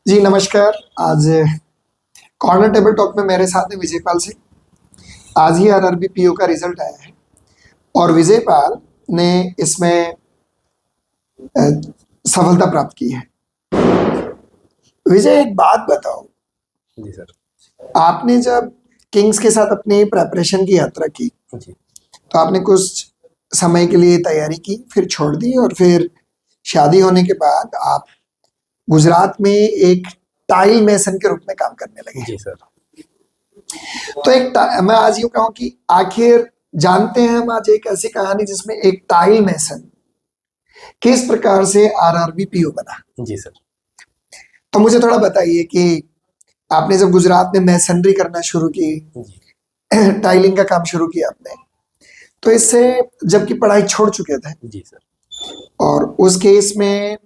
जी नमस्कार। आज corner table talk में मेरे साथ है विजयपाल सिंह। आज ही आरआरबी पीओ का रिजल्ट आया है और विजयपाल ने इसमें सफलता प्राप्त की है। विजय, एक बात बताओ, जी सर। आपने जब किंग्स के साथ अपनी प्रेपरेशन की यात्रा की जी तो आपने कुछ समय के लिए तैयारी की, फिर छोड़ दी और फिर शादी होने के बाद आप गुजरात में एक टाइल मेसन के रूप में काम करने लगे। जी सर। तो मैं आज यूं कहूं कि आखिर जानते हैं हम आज एक ऐसी कहानी जिसमें एक टाइल मेसन किस प्रकार से आरआरबी पीओ बना। जी सर। तो मुझे थोड़ा बताइए कि आपने जब गुजरात में मैसनरी करना शुरू की, जी टाइलिंग का काम शुरू किया आपने, तो इससे जबकि पढ़ाई छोड़ चुके थे जी सर। और उस केस में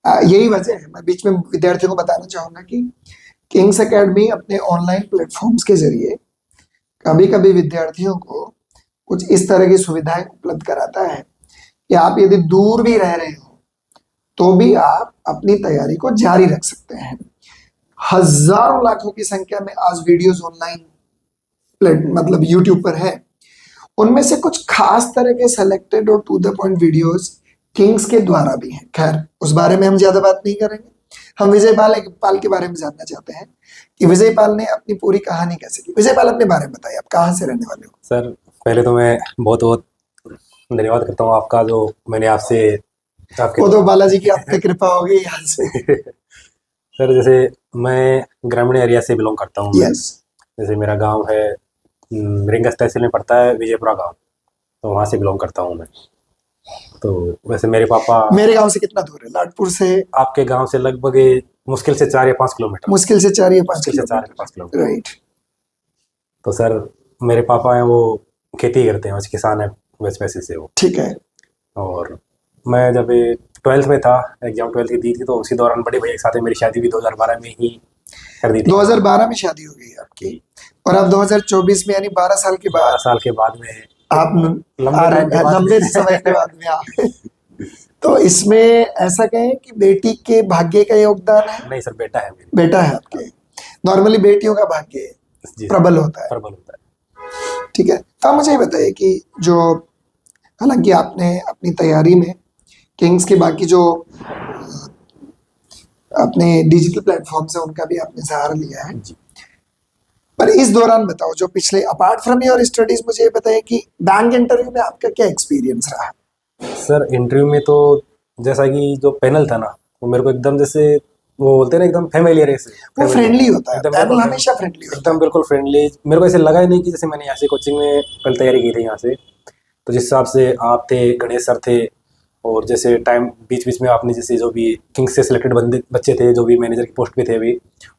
यही वजह है, मैं बीच में विद्यार्थियों को बताना चाहूंगा कि किंग्स एकेडमी अपने ऑनलाइन प्लेटफॉर्म्स के जरिए कभी कभी विद्यार्थियों को कुछ इस तरह की सुविधाएं उपलब्ध कराता है कि आप यदि दूर भी रह रहे हो तो भी आप अपनी तैयारी को जारी रख सकते हैं। हजारों लाखों की संख्या में आज वीडियोस ऑनलाइन मतलब यूट्यूब पर है। उनमें से कुछ खास तरह के सेलेक्टेड और to the point videos kings के द्वारा भी हैं। खैर, उस बारे में हम ज्यादा बात नहीं करेंगे। हम विजय पाल के बारे में जानना चाहते हैं कि विजय पाल ने अपनी पूरी कहानी कैसे की। विजय पाल, अपने बारे में बताइए, आप कहाँ से रहने वाले हो? सर, पहले तो मैं बहुत बहुत धन्यवाद करता हूँ आपका, जो मैंने आपसे आपके वो तो बालाजी की आप पे कृपा होगी यहाँ से। सर, जैसे मैं ग्रामीण एरिया से बिलोंग करता हूँ। यस। जैसे मेरा गांव है रिंगस तहसील में पड़ता है, विजयपुरा गांव। तो वहाँ से बिलोंग करता हूँ मैं। तो वैसे मेरे पापा मेरे गांव से कितना दूर है? लाडपुर से आपके गांव से लगभग मुश्किल से 4 या 5 किलोमीटर। मुश्किल से 4 या 5 मुश्किल से 4 या 5 किलोमीटर। राइट। तो सर, मेरे पापा हैं, वो खेती करते हैं, वैसे किसान है वैसे पैसे से वो। ठीक है। और मैं जब 12th में था, एग्जाम 12th की दी थी, तो उसी दौरान बड़े भैया के साथ मेरी शादी भी 2012 में ही कर दी थी। 2012 में शादी हो गई आपकी और अब 2024 में, यानी 12 साल के 12 बाद साल के बाद में आप लंबे समय के बाद में आ गए। तो इसमें ऐसा कहें कि बेटी के भाग्य का योगदान है? नहीं सर, बेटा है मेरी। बेटा है आपके। नॉर्मली बेटियों का भाग्य जी प्रबल होता है। प्रबल होता है। ठीक है। तो आप मुझे ये बताइए कि जो, हालांकि आपने अपनी तैयारी में किंग्स के बाकी जो अपने डिजिटल प्लेटफॉर्म्स है उनका भी आपने सहारा लिया है, जी पर इस दौरान बताओ, जो पिछले अपार्ट फ्रॉम योर स्टडीज, मुझे ये बताइए कि बैंक इंटरव्यू में आपका क्या एक्सपीरियंस रहा? सर, इंटरव्यू में तो जैसा कि जो पैनल था ना, वो मेरे को एकदम, जैसे वो बोलते हैं ना, एकदम फैमिलियर से वो फ्रेंडली होता है, एकदम पैनल हमेशा फ्रेंडली होता एकदम बिल्कुल फ्रेंडली। मेरे को ऐसे लगा ही नहीं कि जैसे मैंने यहाँ से कोचिंग में कल तैयारी की थी यहाँ से, तो जिस हिसाब से आप थे, गणेश सर थे, और जैसे टाइम बीच बीच में आपने जैसे जो भी किंग्स से सिलेक्टेड बच्चे थे, जो भी मैनेजर की पोस्ट पे थे अभी,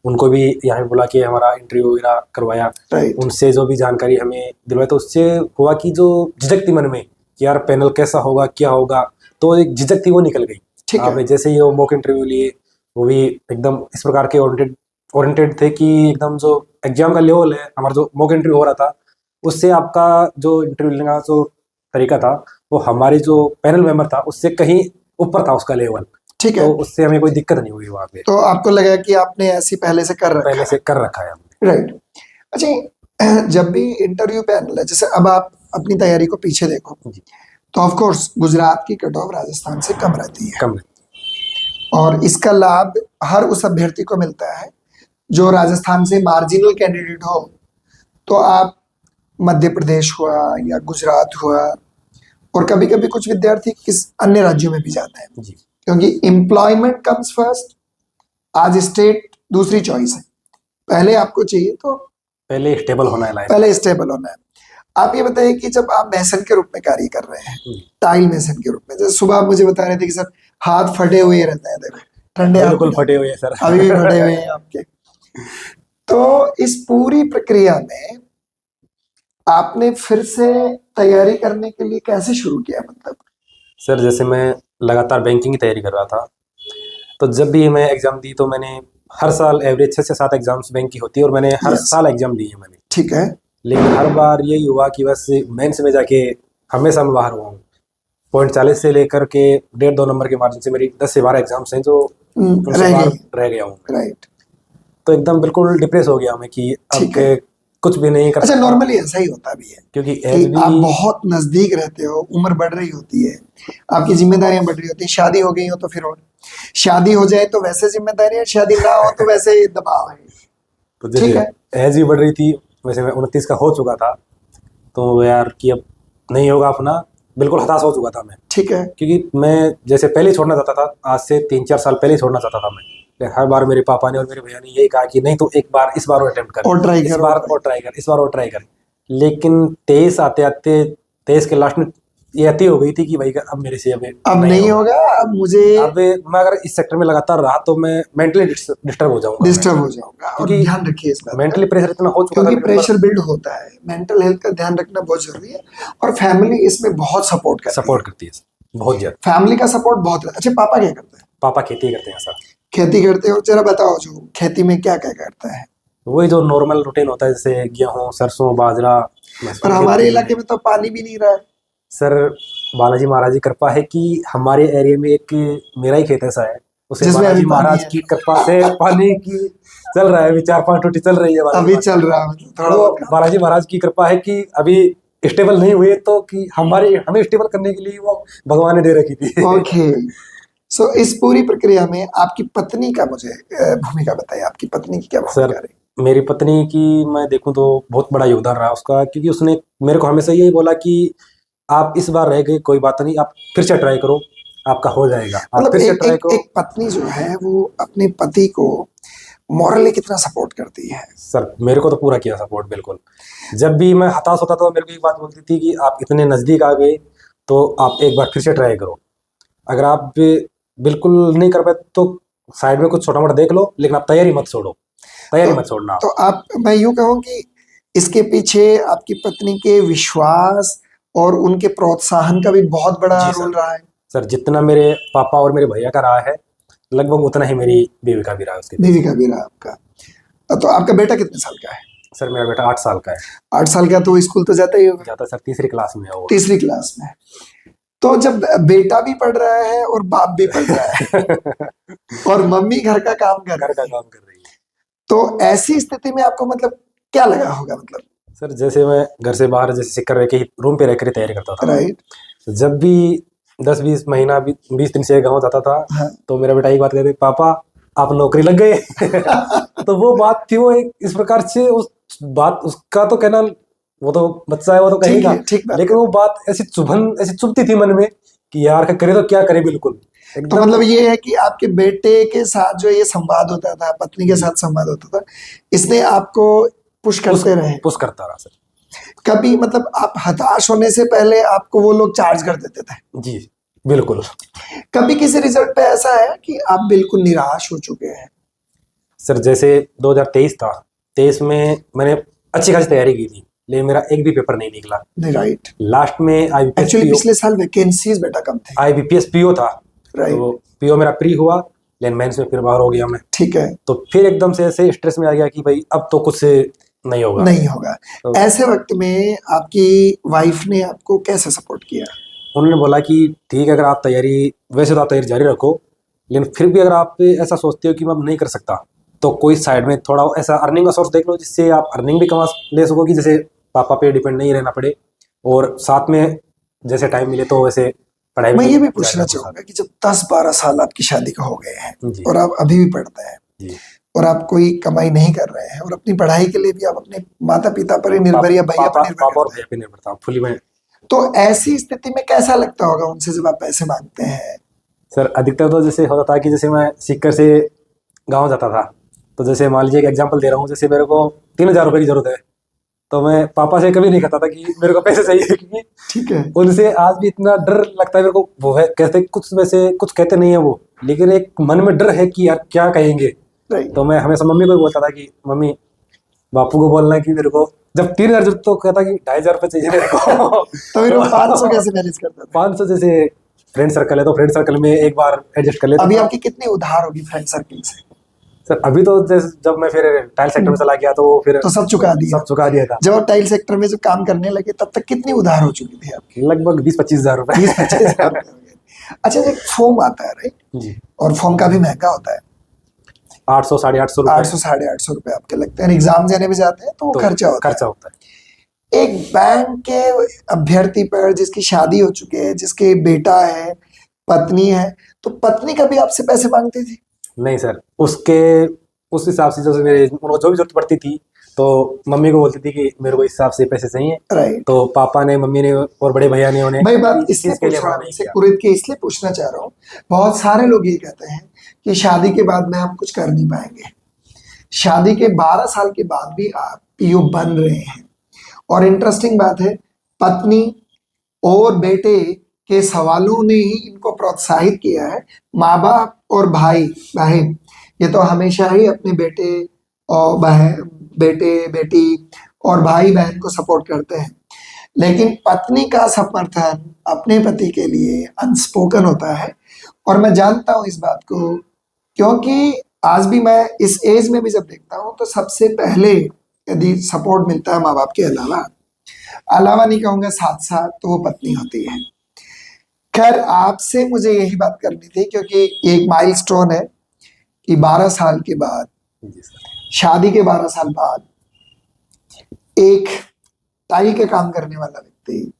उनको भी यहाँ पे बुला के हमारा इंटरव्यू वगैरह करवाया। Right. उनसे जो भी जानकारी हमें दिलवाई, तो उससे हुआ कि जो झिझक थी मन में कि यार पैनल कैसा होगा, क्या होगा, तो एक झिझक थी वो निकल गई। ठीक है। आपने जैसे ही वो मॉक इंटरव्यू लिए, वो भी एकदम इस प्रकार के ओरिएंटेड थे कि एकदम जो एग्जाम का लेवल है, हमारा जो मॉक इंटरव्यू हो रहा था, उससे आपका जो इंटरव्यू लेने का जो तरीका था, वो हमारे जो पैनल मेंबर था उससे कहीं ऊपर था उसका लेवल। ठीक है। तो उससे हमें कोई दिक्कत नहीं हुई वहाँ पे। तो आपको लगा कि आपने ऐसी पहले से कर रखा पहले से कर रखा है हमने। राइट। अच्छा, जब भी इंटरव्यू पैनल है, जैसे अब आप अपनी तैयारी को पीछे देखो जी। तो ऑफ कोर्स गुजरात की कट ऑफ राजस्थान से कम रहती है, कम और इसका लाभ हर उस अभ्यर्थी को मिलता है जो राजस्थान से मार्जिनल कैंडिडेट हो। तो आप मध्य प्रदेश हुआ या गुजरात हुआ, और कभी कभी कुछ विद्यार्थी किस अन्य राज्यों में भी जाते हैं जी। क्योंकि एम्प्लॉयमेंट कम्स फर्स्ट। आज स्टेट दूसरी चॉइस है, पहले आपको चाहिए तो पहले स्टेबल होना है लाइफ। पहले स्टेबल होना है। आप ये बताइए कि जब आप मैसन के रूप में कार्य कर रहे हैं, टाइल मैसन के रूप में, जैसे सुबह आप मुझे बता रहे थे कि सर हाथ फटे हुए रहते हैं, देखो ठंडे हाथ बिल्कुल फटे हुए हैं सर। अभी भी फटे हुए हैं आपके। तो इस पूरी प्रक्रिया में आपने फिर से तैयारी करने के लिए कैसे शुरू किया? मतलब सर, जैसे मैं लगातार बैंकिंग की तैयारी कर रहा था, तो जब भी मैं एग्जाम दी तो मैंने हर साल एवरेज 6 से 7 एग्जाम्स बैंक की होती है, और मैंने हर Yes. साल एग्जाम दिए मैंने। ठीक है। लेकिन हर बार यही हुआ कि बस मेंस में जाके हमेशा मैं बाहर हुआ हूँ। 0.40 से लेकर के 1.5-2 नंबर के मार्जिन से मेरी 10 से 12 एग्जाम्स हैं जो उनसे रह बाहर गई। रह गया हूँ मैं। राइट। तो एकदम बिल्कुल डिप्रेस हो गया मैं कि अब ठीक है। कुछ भी नहीं कर अच्छा, सकता, नॉर्मली ऐसा ही होता भी है क्योंकि कि एज आप भी बहुत नजदीक रहते हो, उम्र बढ़ रही होती है, आपकी जिम्मेदारियां बढ़ रही होती है, शादी हो गई हो तो फिर और शादी हो जाए तो वैसे जिम्मेदारी है, शादी ना हो तो वैसे ही दबाव है। तो ठीक जैसे है। एज भी बढ़ रही थी, वैसे मैं 29 का हो चुका था, तो यार कि अब नहीं होगा अपना, बिल्कुल हताश हो चुका था मैं। ठीक है। क्योंकि मैं जैसे पहले ही छोड़ना चाहता था, आज से 3-4 साल पहले ही छोड़ना चाहता था मैं, लेकिन हर बार मेरे पापा ने और मेरे भैया ने यही कहा कि नहीं तो एक बार, इस बार और अटेम्प्ट कर, और ट्राई इस करो, बार ट्राई और ट्राई कर, इस बार और ट्राई कर। लेकिन 23 आते आते, 23 के लास्ट में ये अति हो गई थी कि भाई अब मेरे से अब नहीं होगा, अब मुझे अब मैं अगर इस सेक्टर में लगातार रहा तो मैं मेंटली डिस्टर्ब हो जाऊंगा मैं, डिस्टर्ब हो जाऊंगा। और क्योंकि ध्यान रखिए इस बात का, मेंटली प्रेशर इतना हो चुका था क्योंकि मेरे ऊपर। प्रेशर बिल्ड होता है, मेंटल हेल्थ का ध्यान रखना बहुत जरूरी है, और फैमिली इसमें बहुत सपोर्ट करती है। सपोर्ट करती है बहुत ज्यादा। फैमिली का सपोर्ट बहुत रहता है। अच्छा, पापा क्या करते हैं? पापा खेती करते हैं सर। खेती करते हो? जरा बताओ, जो खेती में क्या क्या करता है? वही जो नॉर्मल रूटीन होता है, जैसे गेहूं, सरसों, बाजरा, और मसूर की हमारे खेती इलाके में। में तो पानी भी नहीं रहा है। सर बालाजी महाराज की कृपा है कि हमारे एरिया में एक मेरा ही खेत ऐसा है, उसे जिसमें बालाजी अभी पानी महाराज है। की कृपा से पानी की चल रहा है, अभी 4-5 टोटी चल रही है बालाजी अभी महाराज चल की। रहा है, मतलब थोड़ा तो बहुत काम। बालाजी महाराज की कृपा है कि अभी स्टेबल नहीं हुए, तो कि हमें स्टेबल करने के लिए वो भगवान ने दे रखी थी। ओके। सो इस पूरी प्रक्रिया में आपकी पत्नी का मुझे भूमिका बताइए, आपकी पत्नी की क्या सर भूमिका रही? मेरी पत्नी की मैं देखूं तो बहुत बड़ा योगदान रहा उसका, क्योंकि उसने मेरे को हमेशा यही बोला कि आप इस बार रह गए कोई बात नहीं, आप फिर से ट्राई करो, आपका हो जाएगा, आप मतलब फिर से एक ट्राई एक करो। एक पत्नी जो है वो अपने पति को मॉरली कितना सपोर्ट करती है? सर मेरे को तो पूरा किया सपोर्ट, बिल्कुल। जब भी मैं हताश होता था तो मेरे को एक बात बोलती थी कि आप इतने नज़दीक आ गए तो आप एक बार फिर से ट्राई करो, अगर आप बिल्कुल नहीं कर पाए तो साइड में कुछ छोटा मोटा देख लो, लेकिन आप तैयारी मत छोड़ो, तैयारी तो मत छोड़ना आप। तो आप, मैं यूं कहूं कि इसके पीछे आपकी पत्नी के विश्वास और उनके प्रोत्साहन का भी बहुत बड़ा जी रोल सर। रहा है। सर जितना मेरे पापा और मेरे भैया का रहा है, लगभग उतना ही मेरी बीवी का भी रहा है उसके बीवी पीछे। का भी रहा आपका। तो आपका बेटा कितने साल का है? सर मेरा बेटा 8 साल का है। 8 साल का, तो स्कूल तो जाता ही होगा। जाता सर, तीसरी क्लास में है वो। तीसरी क्लास में। तो जब बेटा भी पढ़ रहा है और बाप भी पढ़ रहा है और मम्मी घर का काम कर घर का रही है, काम कर रही है। तो ऐसी स्थिति में आपको मतलब क्या लगा होगा? मतलब सर जैसे मैं घर से बाहर जैसे सिक्कर रह के ही रूम पे रह कर ही तैयारी करता था मैं। राइट। तो जब भी 10-20 महीना 20 दिन से गाँव जाता था, हाँ। तो मेरा बेटा एक बात कहते, पापा आप नौकरी लग गए। तो वो बात थी, वो एक इस प्रकार से उस बात, उसका तो कहना, वो तो बच्चा है वो तो ठीक कहेगा, है, ठीक बात लेकिन वो बात ऐसी चुभन, ऐसी चुभती थी मन में कि यार करे तो क्या करे, बिल्कुल तो एकदम। मतलब ये है कि आपके बेटे के साथ जो ये संवाद होता था, पत्नी के साथ संवाद होता था, इसने आपको पुश करते रहे। पुश करता रहा सर। कभी मतलब आप हताश होने से पहले आपको वो लोग चार्ज कर देते थे? जी बिल्कुल। कभी किसी रिजल्ट पे ऐसा है कि आप बिल्कुल निराश हो चुके हैं? सर जैसे 2023 था, 23 में मैंने अच्छी खासी तैयारी की थी, लेकिन मेरा एक भी पेपर नहीं निकला। नहीं, राइट। लास्ट में आईबीपीएस एक्चुअली पीओ, पिछले साल वैकेंसीज बेटा कम थे। आईबीपीएस पीओ था, राइट। तो पीओ मेरा प्री हुआ, लेकिन मेंस में फिर बाहर हो गया मैं। ठीक है। तो फिर एकदम से ऐसे स्ट्रेस में आ गया कि भाई अब तो कुछ नहीं होगा। नहीं होगा। तो ऐसे वक्त में आपकी वाइफ ने आपको कैसे सपोर्ट किया? उन्होंने बोला कि ठीक है, अगर आप तैयारी, वैसे तो आप तैयारी जारी रखो, लेकिन फिर भी अगर आप ऐसा सोचते हो कि मैं अब नहीं कर सकता, तो कोई साइड में थोड़ा ऐसा अर्निंग का सोर्स देख लो, जिससे आप अर्निंग भी कमा ले सको, कि जैसे पापा पे डिपेंड नहीं रहना पड़े, और साथ में जैसे टाइम मिले तो वैसे पढ़ाई मैं ये भी जारी पूछना रखो साथ। चाहूंगा कि जब 10-12 साल आपकी शादी को हो गए हैं जी और आप अभी भी पढ़ते हैं जी। और आप कोई कमाई नहीं कर रहे हैं और अपनी पढ़ाई के लिए भी आप अपने माता पिता पर ही निर्भर या भैया पर निर्भर पापा और करते भैया पे निर्भर था फुली मैं। हैं, तो ऐसी स्थिति में कैसा लगता होगा उनसे जब आप पैसे मांगते हैं? सर अधिकतर तो जैसे होता था कि जैसे मैं सीकर से गाँव जाता था, तो जैसे मान लीजिए एक एग्जाम्पल दे रहा हूँ, जैसे मेरे को 3,000 रुपये की जरूरत है, तो मैं पापा से कभी नहीं कहता था कि मेरे को पैसे चाहिए, क्योंकि ठीक है। उनसे आज भी इतना डर लगता है मेरे को। वो है कहते कुछ, वैसे कुछ कहते नहीं है वो, लेकिन एक मन में डर है कि यार क्या कहेंगे। राइट। तो मैं हमेशा मम्मी को भी बोलता था कि मम्मी बापू को बोलना है कि मेरे को जब 3,000 जरूरत, तो कहता कि 2,500 रुपये चाहिए मेरे को। तो फिर वो 500 कैसे मैनेज करते थे? 500 जैसे फ्रेंड सर्कल है, तो फ्रेंड सर्कल में एक बार एडजस्ट कर लेता अभी था। आपकी कितनी उधार होगी फ्रेंड सर्किल से? सर अभी तो जैसे जब मैं फिर टाइल सेक्टर में चला गया, तो फिर तो सब चुका दिया? सब चुका दिया था। जब आप टाइल सेक्टर में जब काम करने लगे तब तक कितनी उधार हो चुकी थी आपकी? लगभग 20-25 हज़ार रुपये। 20-25 हज़ार रुपये हो गए। अच्छा, एक फोम आता है राइट, जी। और फोम काफी महंगा होता है, 800 850 रुपए 800 850 रुपए आपके लगते हैं, एग्जाम देने में जाते हैं तो वो तो खर्चा होता खर्चा होता है। है। एक बैंक के अभ्यर्थी पर जिसकी शादी हो चुकी है, जिसके बेटा है, पत्नी है, तो पत्नी कभी आपसे पैसे मांगती थी? नहीं सर, उसके उस हिसाब से जैसे मेरे उनको जो भी जरूरत पड़ती थी तो मम्मी को बोलती थी कि मेरे को इस हिसाब से पैसे चाहिए, राइट। तो पापा ने, मम्मी ने और बड़े भैया ने उन्हें भाई बात इस इसलिए चीज के लिए पूछ रहा मना हूँ, नहीं इसे किया। कुरिद के इसलिए पूछना चाह रहा हूँ, बहुत सारे लोग ये कहते हैं कि शादी के बाद में हम कुछ कर नहीं पाएंगे। शादी के 12 साल के बाद भी आप पीओ बन रहे हैं, और इंटरेस्टिंग बात है, पत्नी और बेटे के सवालों ने ही इनको प्रोत्साहित किया है। माँ बाप और भाई बहन ये तो हमेशा ही अपने बेटे और बेटे बेटी और भाई बहन को सपोर्ट करते हैं, लेकिन पत्नी का समर्थन अपने पति के लिए अनस्पोकन होता है। और मैं जानता हूं इस बात को, क्योंकि आज भी मैं इस एज में भी जब देखता हूं तो सबसे पहले यदि सपोर्ट मिलता है माँ बाप के अलावा, अलावा नहीं कहूंगा, साथ साथ, तो वो पत्नी होती है। खैर, आपसे मुझे यही बात करनी थी, क्योंकि ये एक माइलस्टोन है कि 12 साल के बाद, जी सर। शादी के 12 साल बाद, एक टाई के काम करने वाला व्यक्ति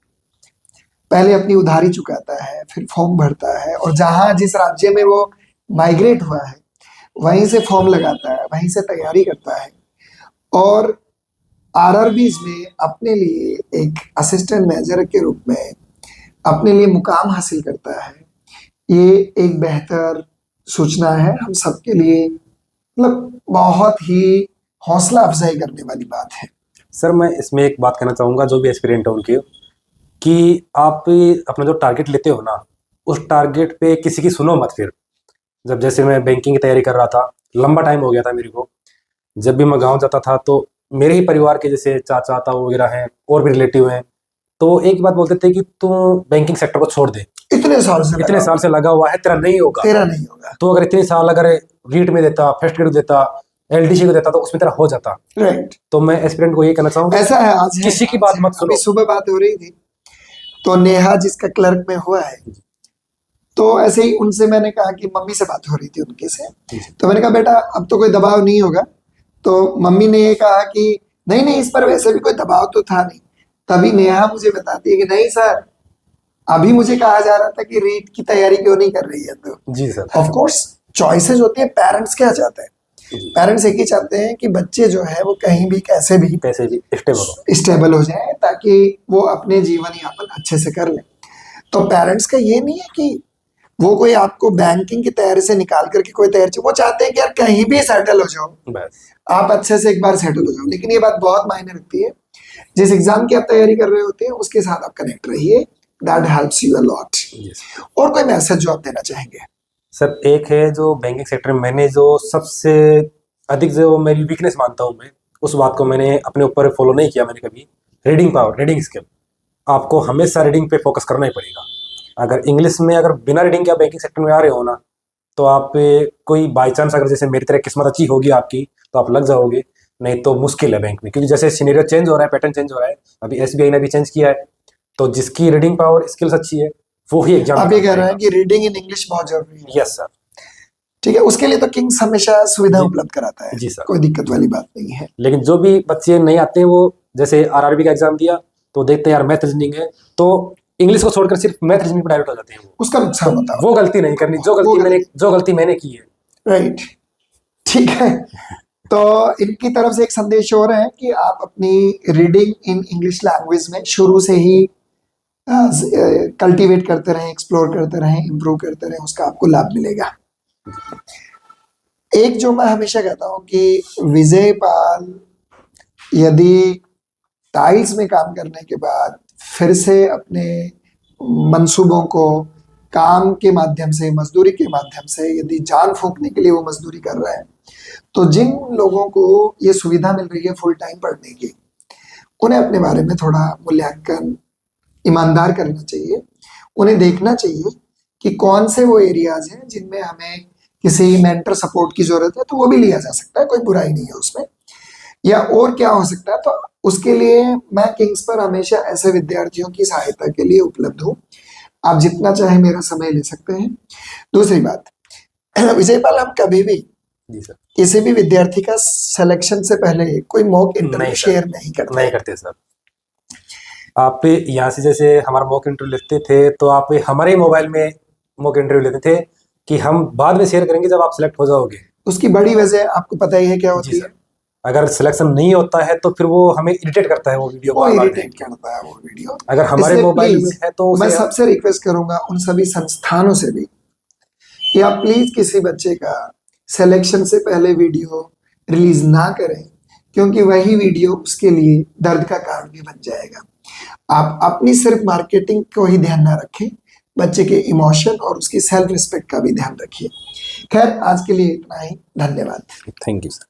पहले अपनी उधारी चुकाता है, फिर फॉर्म भरता है, और जहां जिस राज्य में वो माइग्रेट हुआ है वहीं से फॉर्म लगाता है, वहीं से तैयारी करता है, और आरआरबीज में अपने लिए एक असिस्टेंट मैनेजर के रूप में अपने लिए मुकाम हासिल करता है। ये एक बेहतर सूचना है हम सबके लिए, मतलब बहुत ही हौसला अफजाई करने वाली बात है। सर मैं इसमें एक बात कहना चाहूँगा जो भी एस्पिरेंट है उनके, कि आप अपना जो टारगेट लेते हो ना, उस टारगेट पे किसी की सुनो मत। फिर जब जैसे मैं बैंकिंग की तैयारी कर रहा था, लंबा टाइम हो गया था मेरे को, जब भी मैं गांव जाता था तो मेरे ही परिवार के जैसे चाचा ताऊ वगैरह हैं और भी रिलेटिव हैं, तो एक ही बात बोलते थे कि तू बैंकिंग सेक्टर को छोड़ दे, इतने साल से इतने साल से लगा हुआ है, तेरा नहीं होगा। तेरा नहीं होगा, तो अगर इतने साल अगर रीट में देता, फर्स्ट ग्रेड देता, एलडीसी को देता, तो उसमें तेरा हो जाता। राइट। तो मैं एस्पिरेंट को ये कहना चाहूँगा, ऐसा है, आज है, किसी की आज बात है। मत सुनो। अभी सुबह बात हो रही थी, तो नेहा जिसका क्लर्क में हुआ है, तो ऐसे ही उनसे मैंने कहा कि मम्मी से बात हो रही थी उनके से, तो मैंने कहा बेटा अब तो कोई दबाव नहीं होगा, तो मम्मी ने ये कहा कि नहीं नहीं, इस पर वैसे भी कोई दबाव तो था नहीं। तभी नेहा मुझे बताती है कि नहीं सर, अभी मुझे कहा जा रहा था कि रीट की तैयारी क्यों नहीं कर रही है। तो जी सर। ऑफ कोर्स चॉइसेस होती है, पेरेंट्स क्या चाहते हैं, पेरेंट्स एक ही चाहते हैं कि बच्चे जो है वो कहीं भी कैसे भी स्टेबल हो जाए, ताकि वो अपने जीवन यापन अच्छे से कर ले। तो पेरेंट्स का ये नहीं है कि वो कोई आपको बैंकिंग की तैयारी से निकाल करके कोई तैयारी, वो चाहते हैं कि यार कहीं भी सेटल हो जाओ, बस आप अच्छे से एक बार सेटल हो जाओ। लेकिन ये बात बहुत मायने रखती है, जिस एग्जाम की आप तैयारी कर रहे होते हैं उसके साथ आप कनेक्ट रहिए, that helps you a lot. और कोई मैसेज जो आप देना चाहेंगे? सर एक है जो बैंकिंग सेक्टर में मैंने जो सबसे अधिक जो मेरी वीकनेस मानता हूँ, मैं उस बात को मैंने अपने ऊपर फॉलो नहीं किया मैंने कभी, रीडिंग पावर, रीडिंग स्किल। आपको हमेशा रीडिंग पे फोकस करना ही पड़ेगा। अगर इंग्लिश में अगर बिना रीडिंग के आप बैंकिंग सेक्टर में आ रहे हो ना, तो आप कोई बाई चांस अगर जैसे मेरी तरह किस्मत अच्छी होगी आपकी तो आप लग जाओगे, नहीं तो मुश्किल है बैंक में, क्योंकि जैसे सीनियर चेंज हो रहा है, पैटर्न चेंज हो रहा है। अभी एसबीआई ने भी चेंज किया है, तो जिसकी रीडिंग पावर स्किल्स अच्छी है वो ही एग्जाम। आप ये कह रहे हैं कि रीडिंग इन इंग्लिश बहुत जरूरी है? Yes sir. ठीक है, उसके लिए तो किंग्स हमेशा सुविधा उपलब्ध कराता है। जी सर, कोई दिक्कत वाली बात नहीं है। लेकिन जो भी बच्चे नहीं आते हैं, वो जैसे आरआरबी का एग्जाम दिया तो देखते हैं यार मैथ रीजनिंग है, तो इंग्लिश को छोड़कर सिर्फ मैथ रीजनिंग पर डाइवर्ट हो जाते हैं। उसका नुकसान होता है। वो गलती नहीं करनी जो गलती मैंने की है। राइट, ठीक है। तो इनकी तरफ से एक संदेश और है कि आप अपनी रीडिंग इन इंग्लिश लैंग्वेज में शुरू से ही कल्टीवेट करते रहें, एक्सप्लोर करते रहें, इम्प्रूव करते रहें, उसका आपको लाभ मिलेगा। एक जो मैं हमेशा कहता हूं कि विजय पाल यदि टाइल्स में काम करने के बाद फिर से अपने मंसूबों को काम के माध्यम से, मजदूरी के माध्यम से यदि जान फूंकने के लिए वो मजदूरी कर रहे हैं, तो जिन लोगों को ये सुविधा मिल रही है फुल टाइम पढ़ने की, उन्हें अपने बारे में थोड़ा मूल्यांकन ईमानदार करना चाहिए। उन्हें देखना चाहिए कि कौन से वो एरियाज हैं जिनमें हमें किसी मेंटर सपोर्ट की जरूरत है, तो वो भी लिया जा सकता है, कोई बुराई नहीं है उसमें। या और क्या हो सकता है, तो उसके लिए मैं किंग्स पर हमेशा ऐसे विद्यार्थियों की सहायता के लिए उपलब्ध हूँ। आप जितना चाहे मेरा समय ले सकते हैं। दूसरी बात, विजयपाल, हम कभी भी जी सर। किसी भी विद्यार्थी का सिलेक्शन से पहले कोई मॉक नहीं इंटरव्यू सर। शेयर नहीं करते। नहीं करते सर। आप यहाँ से जैसे हमारा मॉक इंटरव्यू लेते थे तो आप हमारे ही मोबाइल में मॉक इंटरव्यू लेते थे कि हम बाद में शेयर करेंगे जब आप सिलेक्ट हो जाओगे। उसकी बड़ी वजह आपको पता ही है क्या जी होती है? सर। अगर सिलेक्शन नहीं होता है तो फिर वो हमें इरिटेट करता है वो वीडियो वो बार बार इरिटेट देख के। करता है वो वीडियो। अगर हमारे इसलिए मोबाइल में प्लीज है तो मैं उसे सबसे रिक्वेस्ट करूंगा उन सभी संस्थानों से भी कि आप प्लीज किसी बच्चे का सिलेक्शन से पहले वीडियो रिलीज ना करें, क्योंकि वही वीडियो उसके लिए दर्द का कारण भी बन जाएगा। आप अपनी सिर्फ मार्केटिंग को ही ध्यान ना रखें, बच्चे के इमोशन और उसकी सेल्फ रिस्पेक्ट का भी ध्यान रखिए। खैर, आज के लिए इतना ही। धन्यवाद। Thank you sir.